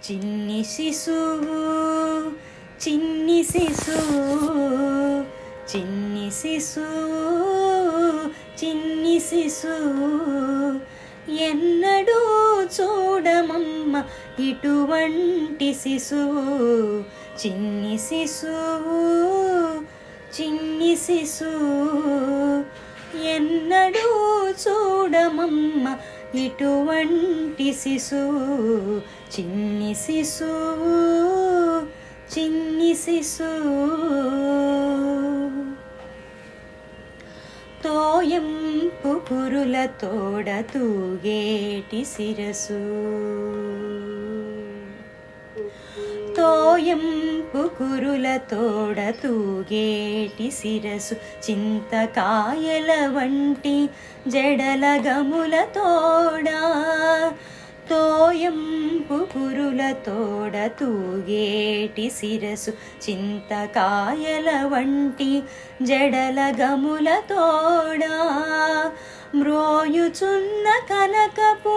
చిన్ని శిశువు చిన్ని శిశువు చిన్ని శిశువు చిన్ని శిశువు ఎన్నడూ చూడమమ్మ ఇటువంటి శిశువు చిన్ని శిశువు చిన్ని శిశువు ఎన్నడూ చూడమమ్మ ఇటువంటి శిశువు చిన్ని శిశువు చిన్ని శిశువు తోయంపు కురుల తోడ తూగేటి శిరసు తోయంపు కురుల తోడ తూగేటి శిరసు చింతకాయల వంటి జడల గముల తోడా తోయంపు కురుల తోడ తూగేటి శిరసు చింతకాయల వంటి జడల గముల తోడా మ్రోయుచున్న కనకపు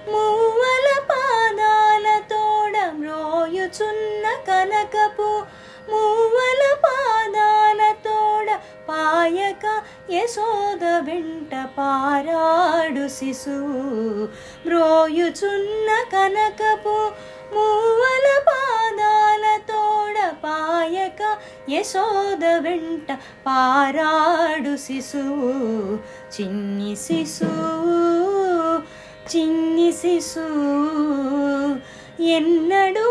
మూవల పాదాల తోడ మ్రోయుచున్న కనకపు మూవల పాదాల తోడ పాయక యశోద వెంట పారాడు శిశువు మ్రోయుచున్న కనకపు మూవల పాదాల తోడ పాయక యశోద వెంట పారాడు శిశువు చిన్ని శిశువు చిన్ని శిశువు ఎన్నడూ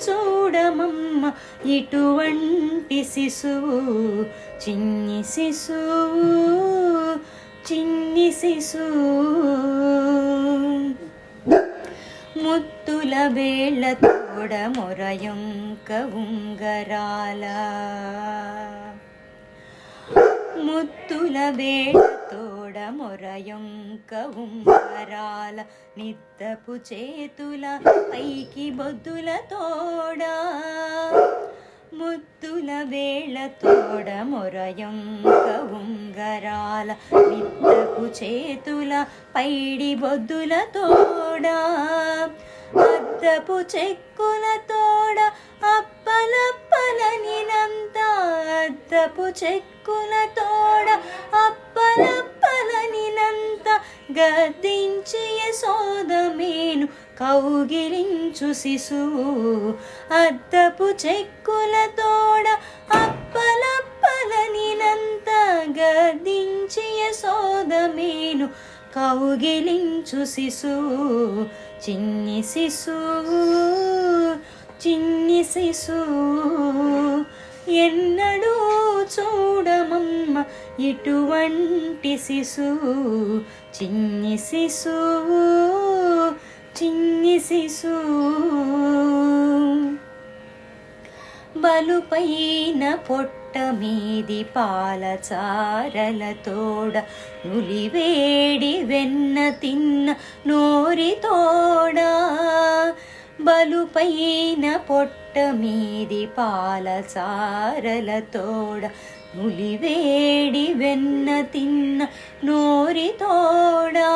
చూడమమ్మ ఇటువంటి శిశువు చిన్ని శిశువు చిన్ని శిశువు ముత్తుల వేళ్ళ తోడ మొరయొంక ఉంగరాల ముత్తుల వేళ్ళ తోడ మొరయొంక ఉంగరాల నిద్దపు చేతుల పైకి బొద్దుల తోడా ముత్తుల వేళ్ళ తోడ మొరయొంక ఉంగరాల నిద్దపు చేతుల పైడి బొద్దుల తోడా అద్దపు చెక్కుల తోడ అప్పలప్పలనినంత అద్దపు చెక్కుల తోడ అప్పలప్పలనినంత గద్దించి యశోద మేను కౌగిలించు శిశువు అద్దపు చెక్కుల తోడ అప్పలప్పలనినంత గద్దించి యశోద మేను కౌగిలించు శిశువు చిన్ని శిశువు చిన్ని శిశువు ఎన్నడూ చూడమమ్మ ఇటువంటి శిశువు చిన్ని శిశువు చిన్ని శిశువు బలుపైన పొట్ట మీది పాలచారల తోడ నులివేడి వెన్న తిన్న నోరి తోడా బలుపైన పొట్ట మీది పాలచారల తోడ నులివేడి వెన్న తిన్న నోరి తోడా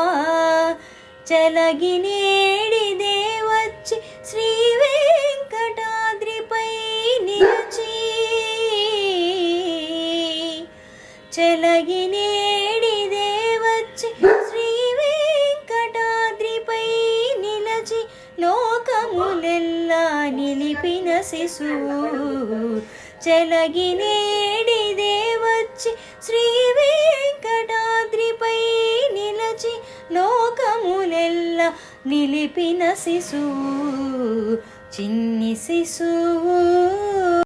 చలగినేడిదే వచ్చి శ్రీ వెంకటాద్రిపై నిలిచి చలగినేడిదే వచ్చి శ్రీ వెంకటాద్రిపై నిలచి లోకములెల్లా నిలిపిన శిశువు చలగినేడిదే వచ్చి శ్రీ వెంకటాద్రిపై నిలచి లోకములెల్లా నిలిపిన శిశువు చిన్ని శిశువు